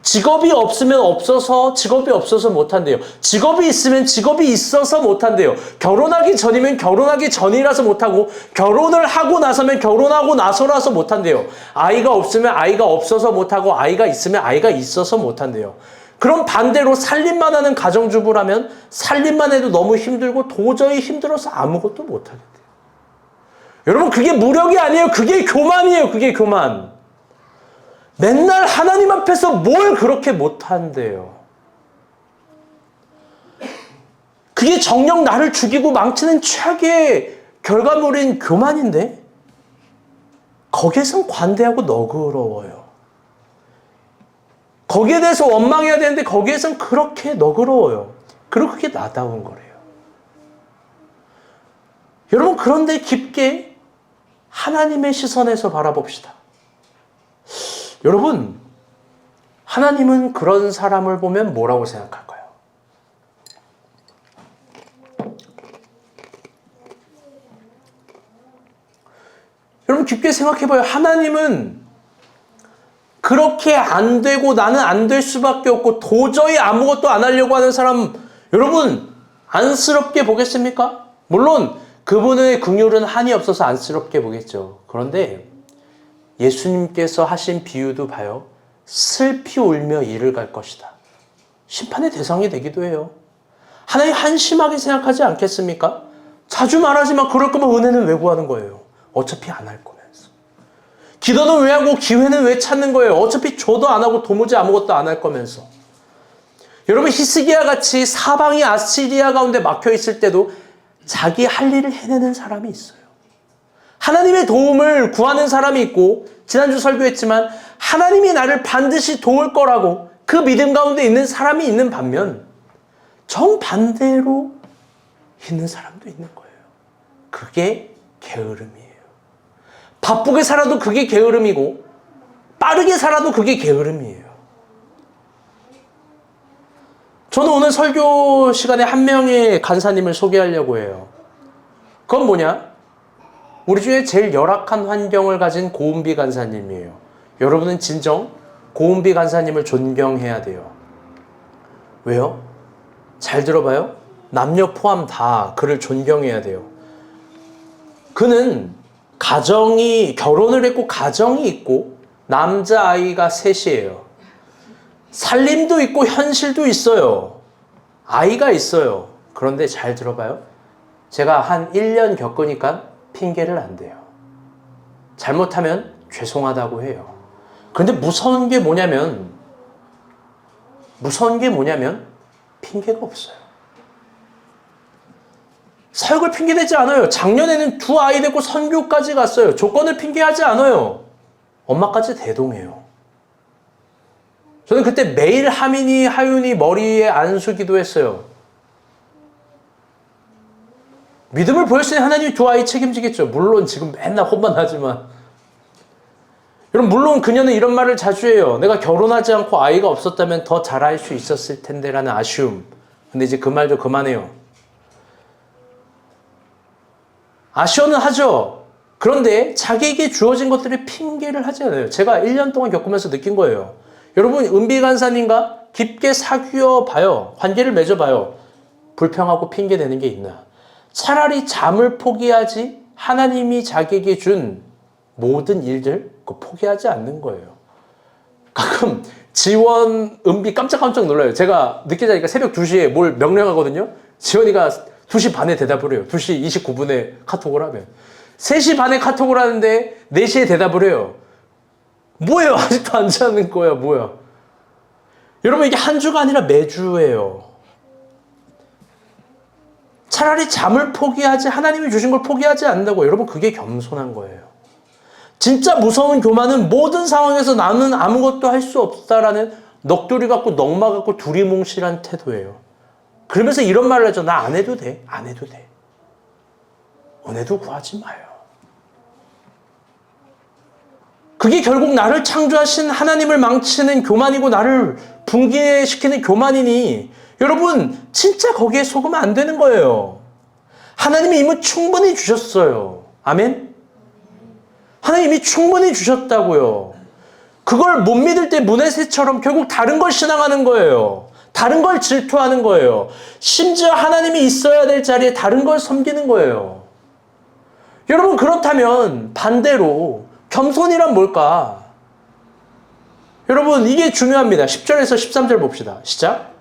직업이 없으면 없어서 직업이 없어서 못한대요. 직업이 있으면 직업이 있어서 못한대요. 결혼하기 전이면 결혼하기 전이라서 못하고 결혼을 하고 나서면 결혼하고 나서라서 못한대요. 아이가 없으면 아이가 없어서 못하고 아이가 있으면 아이가 있어서 못한대요. 그럼 반대로 살림만 하는 가정주부라면 살림만 해도 너무 힘들고 도저히 힘들어서 아무것도 못하겠대요. 여러분 그게 무력이 아니에요. 그게 교만이에요. 그게 교만. 맨날 하나님 앞에서 뭘 그렇게 못한대요. 그게 정녕 나를 죽이고 망치는 최악의 결과물인 교만인데 거기에선 관대하고 너그러워요. 거기에 대해서 원망해야 되는데 거기에선 그렇게 너그러워요. 그리고 그게 나다운 거래요. 여러분 그런데 깊게 하나님의 시선에서 바라봅시다. 여러분, 하나님은 그런 사람을 보면 뭐라고 생각할까요? 여러분 깊게 생각해봐요. 하나님은 그렇게 안 되고 나는 안 될 수밖에 없고 도저히 아무것도 안 하려고 하는 사람 여러분 안쓰럽게 보겠습니까? 물론 그분의 긍휼은 한이 없어서 안쓰럽게 보겠죠. 그런데 예수님께서 하신 비유도 봐요. 슬피 울며 이를 갈 것이다. 심판의 대상이 되기도 해요. 하나님 한심하게 생각하지 않겠습니까? 자주 말하지만 그럴 거면 은혜는 왜 구하는 거예요? 어차피 안 할 거면서. 기도는 왜 하고 기회는 왜 찾는 거예요? 어차피 줘도 안 하고 도무지 아무것도 안 할 거면서. 여러분 히스기야 같이 사방이 아시리아 가운데 막혀 있을 때도 자기 할 일을 해내는 사람이 있어요. 하나님의 도움을 구하는 사람이 있고 지난주 설교했지만 하나님이 나를 반드시 도울 거라고 그 믿음 가운데 있는 사람이 있는 반면 정반대로 있는 사람도 있는 거예요. 그게 게으름이에요. 바쁘게 살아도 그게 게으름이고 빠르게 살아도 그게 게으름이에요. 저는 오늘 설교 시간에 한 명의 간사님을 소개하려고 해요. 그건 뭐냐? 우리 중에 제일 열악한 환경을 가진 고은비 간사님이에요. 여러분은 진정 고은비 간사님을 존경해야 돼요. 왜요? 잘 들어봐요. 남녀 포함 다 그를 존경해야 돼요. 그는 결혼을 했고 가정이 있고 남자아이가 셋이에요. 살림도 있고 현실도 있어요. 아이가 있어요. 그런데 잘 들어봐요. 제가 한 1년 겪으니까 핑계를 안 대요. 잘못하면 죄송하다고 해요. 그런데 무서운 게 뭐냐면 핑계가 없어요. 사역을 핑계대지 않아요. 작년에는 2아이 데리고 선교까지 갔어요. 조건을 핑계하지 않아요. 엄마까지 대동해요. 저는 그때 매일 하민이, 하윤이 머리에 안수 기도했어요. 믿음을 보였으니 하나님이 2아이 책임지겠죠. 물론 지금 맨날 혼만 하지만. 여러분 물론 그녀는 이런 말을 자주 해요. 내가 결혼하지 않고 아이가 없었다면 더 잘할 수 있었을 텐데 라는 아쉬움. 근데 이제 그 말도 그만해요. 아쉬워는 하죠. 그런데 자기에게 주어진 것들이 핑계를 하지 않아요. 제가 1년 동안 겪으면서 느낀 거예요. 여러분 은비 간사님과 깊게 사귀어 봐요. 관계를 맺어 봐요. 불평하고 핑계 대는 게 있나? 차라리 잠을 포기하지 하나님이 자기에게 준 모든 일들 그거 포기하지 않는 거예요. 가끔 지원 은비 깜짝깜짝 놀라요. 제가 늦게 자니까 새벽 2시에 뭘 명령하거든요. 지원이가 2시 반에 대답을 해요. 2시 29분에 카톡을 하면 3시 반에 카톡을 하는데 4시에 대답을 해요. 뭐예요? 아직도 안 자는 거야 뭐야? 여러분 이게 한 주가 아니라 매주예요. 차라리 잠을 포기하지 하나님이 주신 걸 포기하지 않는다고. 여러분 그게 겸손한 거예요. 진짜 무서운 교만은 모든 상황에서 나는 아무것도 할 수 없다라는 넋두리 같고 넋마 같고 두리뭉실한 태도예요. 그러면서 이런 말을 하죠. 나 안 해도 돼. 안 해도 돼. 은혜도 구하지 마요. 그게 결국 나를 창조하신 하나님을 망치는 교만이고 나를 붕괴시키는 교만이니 여러분 진짜 거기에 속으면 안 되는 거예요. 하나님이 이미 충분히 주셨어요. 아멘? 하나님이 충분히 주셨다고요. 그걸 못 믿을 때 므낫세처럼 결국 다른 걸 신앙하는 거예요. 다른 걸 질투하는 거예요. 심지어 하나님이 있어야 될 자리에 다른 걸 섬기는 거예요. 여러분, 그렇다면 반대로 겸손이란 뭘까? 여러분, 이게 중요합니다. 10절에서 13절 봅시다. 시작.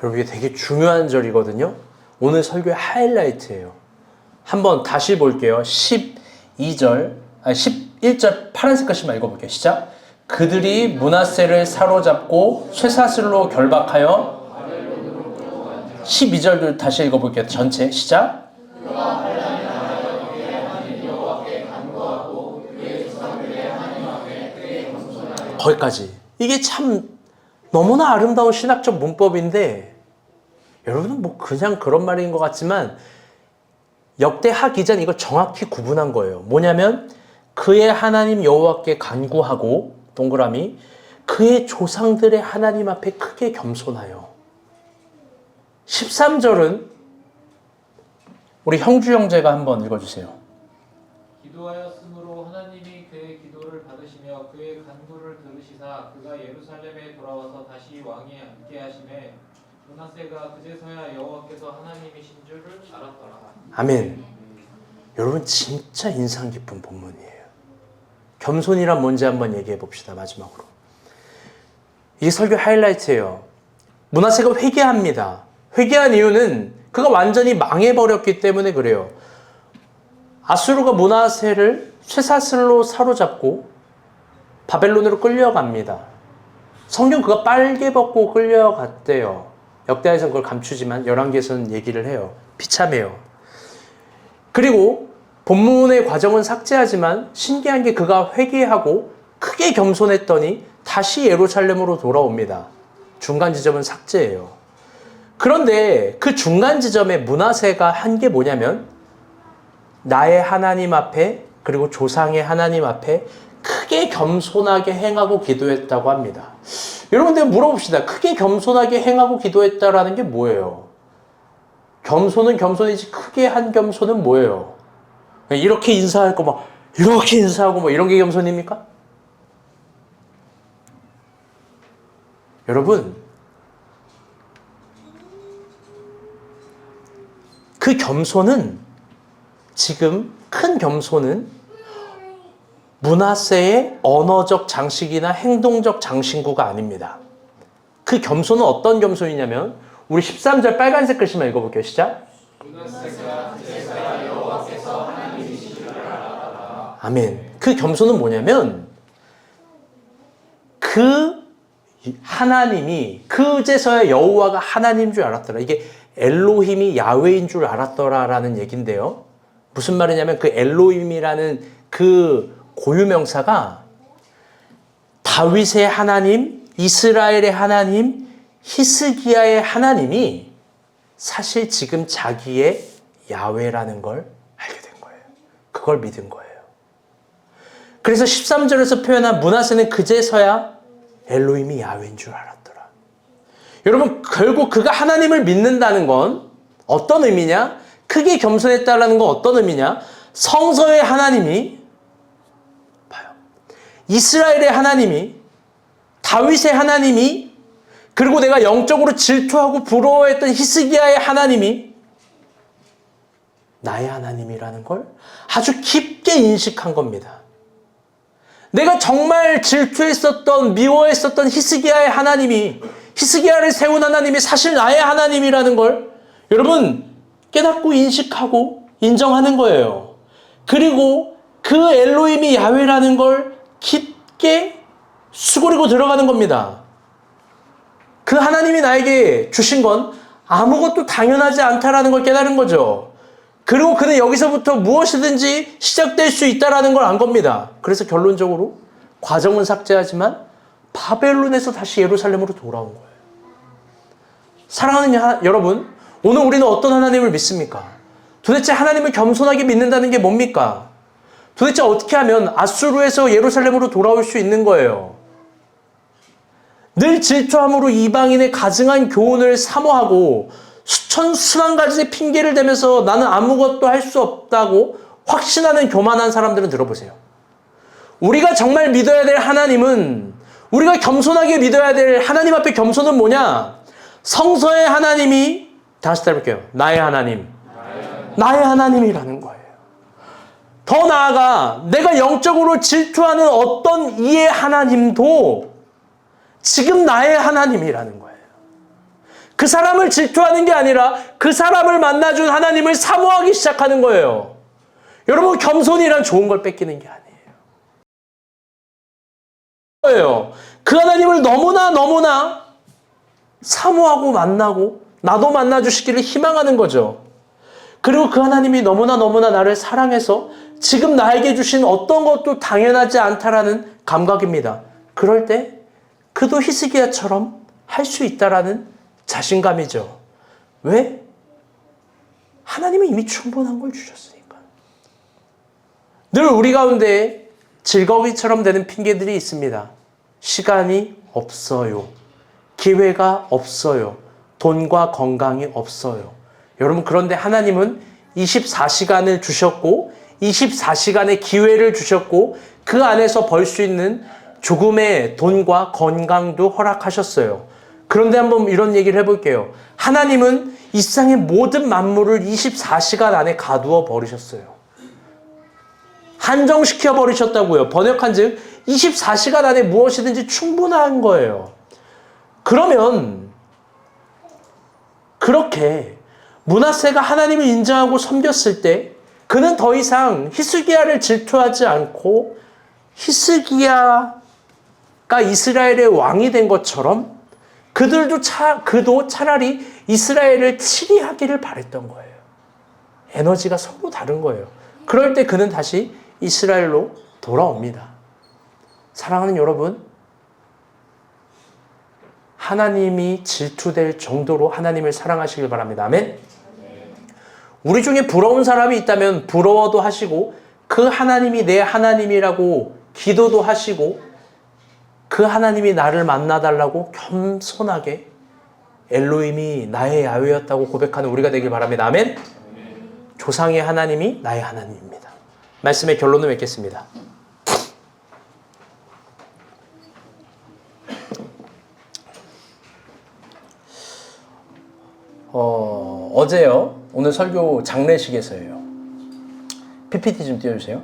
여러분, 이게 되게 중요한 절이거든요. 오늘 설교의 하이라이트예요. 한번 다시 볼게요. 11절 파란색 글씨만 읽어볼게요. 시작. 그들이 므낫세를 사로잡고 쇠사슬로 결박하여 12절도 다시 읽어볼게요. 전체 시작. 거기까지. 이게 참 너무나 아름다운 신학적 문법인데 여러분은 뭐 그냥 그런 말인 것 같지만 역대하 기자는 이걸 정확히 구분한 거예요. 뭐냐면 그의 하나님 여호와께 간구하고 동그라미 그의 조상들의 하나님 앞에 크게 겸손하여. 13절은 우리 형주 형제가 한번 읽어주세요. 기도하였으므로 하나님이 그의 기도를 받으시며 그의 간구를 들으시사 그가 예루살렘에 돌아와서 다시 왕에 앉게 하시매 므낫세가 그제서야 여호와께서 하나님이신 줄을 알았더라. 아멘. 여러분, 진짜 인상 깊은 본문이에요. 겸손이란 뭔지 한번 얘기해 봅시다. 마지막으로. 이게 설교 하이라이트예요. 므낫세가 회개합니다. 회개한 이유는 그가 완전히 망해버렸기 때문에 그래요. 아수르가 므낫세를 쇠사슬로 사로잡고 바벨론으로 끌려갑니다. 성경 그가 빨개 벗고 끌려갔대요. 역대하에서는 그걸 감추지만 열왕기에서는 얘기를 해요. 비참해요. 그리고 본문의 과정은 삭제하지만 신기한 게 그가 회개하고 크게 겸손했더니 다시 예루살렘으로 돌아옵니다. 중간 지점은 삭제예요. 그런데 그 중간 지점에 므낫세가 한 게 뭐냐면 나의 하나님 앞에 그리고 조상의 하나님 앞에 크게 겸손하게 행하고 기도했다고 합니다. 여러분, 내가 물어봅시다. 크게 겸손하게 행하고 기도했다라는 게 뭐예요? 겸손은 겸손이지 크게 한 겸손은 뭐예요? 이렇게 인사할 거 막 이렇게 인사하고 뭐 이런 게 겸손입니까? 여러분, 그 겸손은 지금 큰 겸손은 므낫세의 언어적 장식이나 행동적 장신구가 아닙니다. 그 겸손은 어떤 겸손이냐면 우리 13절 빨간색 글씨만 읽어볼게요. 시작. 아멘. 그 겸손은 뭐냐면 그 하나님이 그제서야 여호와가 하나님인 줄 알았더라. 이게 엘로힘이 야훼인 줄 알았더라라는 얘긴데요. 무슨 말이냐면 그 엘로힘이라는 그 고유명사가 다윗의 하나님, 이스라엘의 하나님, 히스기야의 하나님이 사실 지금 자기의 야훼라는 걸 알게 된 거예요. 그걸 믿은 거예요. 그래서 13절에서 표현한 므낫세는 그제서야 엘로힘이 야훼인 줄 알았더라. 여러분, 결국 그가 하나님을 믿는다는 건 어떤 의미냐? 크게 겸손했다라는 건 어떤 의미냐? 성서의 하나님이 봐요. 이스라엘의 하나님이, 다윗의 하나님이, 그리고 내가 영적으로 질투하고 부러워했던 히스기야의 하나님이 나의 하나님이라는 걸 아주 깊게 인식한 겁니다. 내가 정말 질투했었던, 미워했었던 히스기야의 하나님이, 히스기야를 세운 하나님이 사실 나의 하나님이라는 걸 여러분 깨닫고 인식하고 인정하는 거예요. 그리고 그 엘로힘이 야훼라는 걸 깊게 수그리고 들어가는 겁니다. 그 하나님이 나에게 주신 건 아무것도 당연하지 않다라는 걸 깨달은 거죠. 그리고 그는 여기서부터 무엇이든지 시작될 수 있다는 걸 안 겁니다. 그래서 결론적으로 과정은 삭제하지만 바벨론에서 다시 예루살렘으로 돌아온 거예요. 사랑하는 여러분, 오늘 우리는 어떤 하나님을 믿습니까? 도대체 하나님을 겸손하게 믿는다는 게 뭡니까? 도대체 어떻게 하면 아수르에서 예루살렘으로 돌아올 수 있는 거예요? 늘 질투함으로 이방인의 가증한 교훈을 사모하고 수만 가지의 핑계를 대면서 나는 아무것도 할 수 없다고 확신하는 교만한 사람들은 들어보세요. 우리가 정말 믿어야 될 하나님은, 우리가 겸손하게 믿어야 될 하나님 앞에 겸손은 뭐냐? 성서의 하나님이, 다시 따라볼게요. 나의 하나님. 나의 하나님이라는 거예요. 더 나아가 내가 영적으로 질투하는 어떤 이의 하나님도 지금 나의 하나님이라는 거예요. 그 사람을 질투하는 게 아니라 그 사람을 만나준 하나님을 사모하기 시작하는 거예요. 여러분, 겸손이란 좋은 걸 뺏기는 게 아니에요. 그 하나님을 너무나 사모하고 만나고 나도 만나주시기를 희망하는 거죠. 그리고 그 하나님이 너무나 나를 사랑해서 지금 나에게 주신 어떤 것도 당연하지 않다라는 감각입니다. 그럴 때 그도 히스기야처럼 할 수 있다라는 자신감이죠. 왜? 하나님은 이미 충분한 걸 주셨으니까. 늘 우리 가운데 즐거움이처럼 되는 핑계들이 있습니다. 시간이 없어요. 기회가 없어요. 돈과 건강이 없어요. 여러분, 그런데 하나님은 24시간을 주셨고 24시간의 기회를 주셨고 그 안에서 벌 수 있는 조금의 돈과 건강도 허락하셨어요. 그런데 한번 이런 얘기를 해볼게요. 하나님은 이 세상의 모든 만물을 24시간 안에 가두어 버리셨어요. 한정시켜 버리셨다고요. 번역한 즉 24시간 안에 무엇이든지 충분한 거예요. 그러면 그렇게 므낫세가 하나님을 인정하고 섬겼을 때 그는 더 이상 히스기야를 질투하지 않고 히스기야가 이스라엘의 왕이 된 것처럼 그도 차라리 이스라엘을 치리하기를 바랬던 거예요. 에너지가 서로 다른 거예요. 그럴 때 그는 다시 이스라엘로 돌아옵니다. 사랑하는 여러분, 하나님이 질투될 정도로 하나님을 사랑하시길 바랍니다. 아멘? 우리 중에 부러운 사람이 있다면 부러워도 하시고 그 하나님이 내 하나님이라고 기도도 하시고 그 하나님이 나를 만나달라고 겸손하게 엘로힘이 나의 야훼였다고 고백하는 우리가 되길 바랍니다. 아멘? 조상의 하나님이 나의 하나님입니다. 말씀의 결론을 맺겠습니다. 어제요. 오늘 설교 장례식에서예요. PPT 좀 띄워주세요.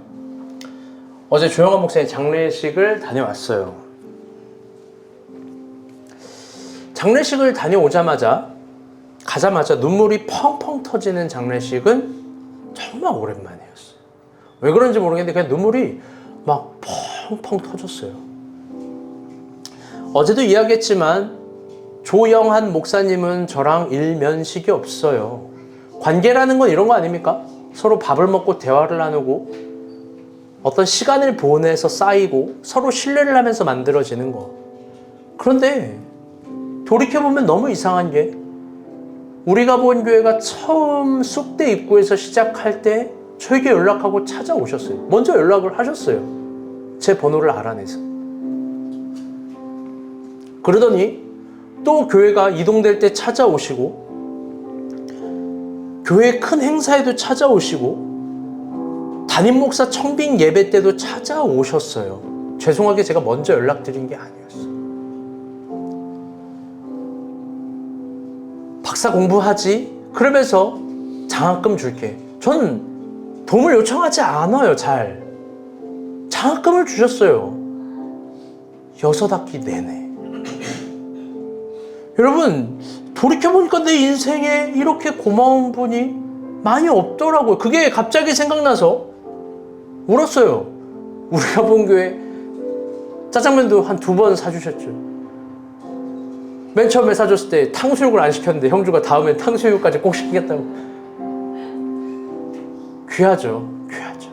어제 조영환 목사의 장례식을 다녀왔어요. 장례식을 다녀오자마자 가자마자 눈물이 펑펑 터지는 장례식은 정말 오랜만이었어요. 왜 그런지 모르겠는데 그냥 눈물이 막 펑펑 터졌어요. 어제도 이야기했지만 조영한 목사님은 저랑 일면식이 없어요. 관계라는 건 이런 거 아닙니까? 서로 밥을 먹고 대화를 나누고 어떤 시간을 보내서 쌓이고 서로 신뢰를 하면서 만들어지는 거. 그런데 돌이켜보면 너무 이상한 게 우리가 본 교회가 처음 쑥대 입구에서 시작할 때 저에게 연락하고 찾아오셨어요. 먼저 연락을 하셨어요. 제 번호를 알아내서. 그러더니 또 교회가 이동될 때 찾아오시고 교회 큰 행사에도 찾아오시고 담임 목사 청빙 예배 때도 찾아오셨어요. 죄송하게 제가 먼저 연락드린 게 아니었어요. 박사 공부하지? 그러면서 장학금 줄게. 전 도움을 요청하지 않아요. 잘. 장학금을 주셨어요. 6학기 내내. 여러분, 돌이켜보니까 내 인생에 이렇게 고마운 분이 많이 없더라고요. 그게 갑자기 생각나서 울었어요. 우리가 본 교회 짜장면도 한 2번 사주셨죠. 맨 처음에 사줬을 때 탕수육을 안 시켰는데 형주가 다음엔 탕수육까지 꼭 시키겠다고. 귀하죠. 귀하죠.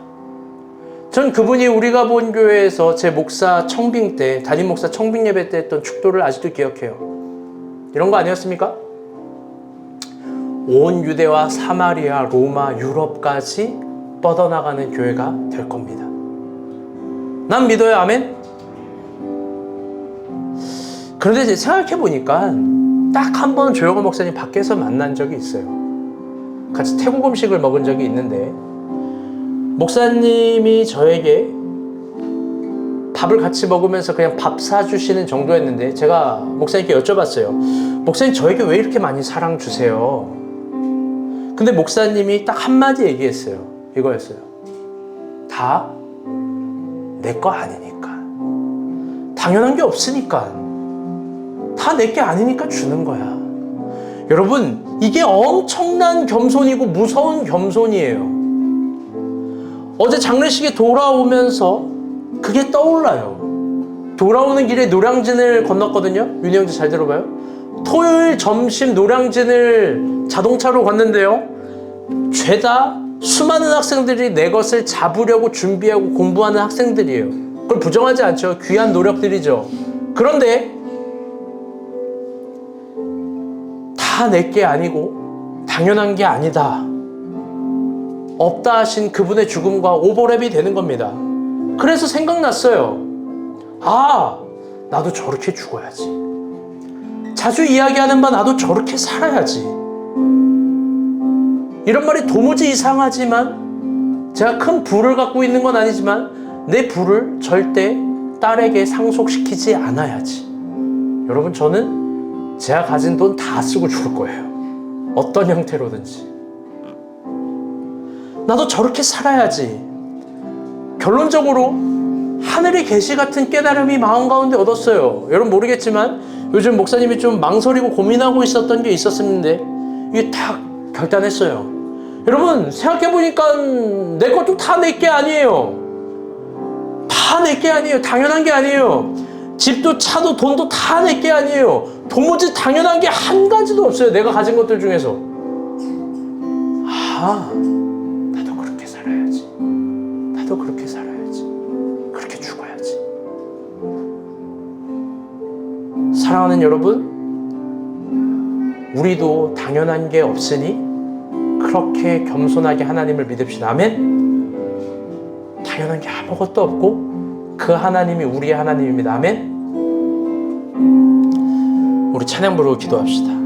전 그분이 우리가 본 교회에서 제 목사 청빙 때, 담임 목사 청빙 예배 때 했던 축도를 아직도 기억해요. 이런 거 아니었습니까? 온 유대와 사마리아, 로마, 유럽까지 뻗어나가는 교회가 될 겁니다. 난 믿어요. 아멘? 그런데 이제 생각해보니까 딱 한 번 조영호 목사님 밖에서 만난 적이 있어요. 같이 태국 음식을 먹은 적이 있는데 목사님이 저에게 밥을 같이 먹으면서 그냥 밥 사주시는 정도였는데 제가 목사님께 여쭤봤어요. 목사님 저에게 왜 이렇게 많이 사랑 주세요? 근데 목사님이 딱 한마디 얘기했어요. 이거였어요. 다 내 거 아니니까. 당연한 게 없으니까. 다 내 게 아니니까 주는 거야. 여러분, 이게 엄청난 겸손이고 무서운 겸손이에요. 어제 장례식에 돌아오면서 그게 떠올라요. 돌아오는 길에 노량진을 건넜거든요. 윤희 형제 잘 들어봐요. 토요일 점심 노량진을 자동차로 갔는데요. 죄다 수많은 학생들이 내 것을 잡으려고 준비하고 공부하는 학생들이에요. 그걸 부정하지 않죠. 귀한 노력들이죠. 그런데 다 내 게 아니고 당연한 게 아니다. 없다 하신 그분의 죽음과 오버랩이 되는 겁니다. 그래서 생각났어요. 아, 나도 저렇게 죽어야지. 자주 이야기하는 바 나도 저렇게 살아야지. 이런 말이 도무지 이상하지만 제가 큰 부를 갖고 있는 건 아니지만 내 부를 절대 딸에게 상속시키지 않아야지. 여러분, 저는 제가 가진 돈 다 쓰고 죽을 거예요. 어떤 형태로든지. 나도 저렇게 살아야지. 결론적으로 하늘의 계시 같은 깨달음이 마음 가운데 얻었어요. 여러분 모르겠지만 요즘 목사님이 좀 망설이고 고민하고 있었던 게 있었는데 이게 딱 결단했어요. 여러분 생각해보니까 내 것도 다 내 게 아니에요. 다 내 게 아니에요. 당연한 게 아니에요. 집도 차도 돈도 다 내 게 아니에요. 도무지 당연한 게 한 가지도 없어요. 내가 가진 것들 중에서. 아, 나도 그렇게 살아야지. 나도 그렇게 살아야지. 그렇게 죽어야지. 사랑하는 여러분, 우리도 당연한 게 없으니 그렇게 겸손하게 하나님을 믿읍시다. 아멘? 당연한 게 아무것도 없고 그 하나님이 우리의 하나님입니다. 아멘? 우리 찬양 부르고 기도합시다.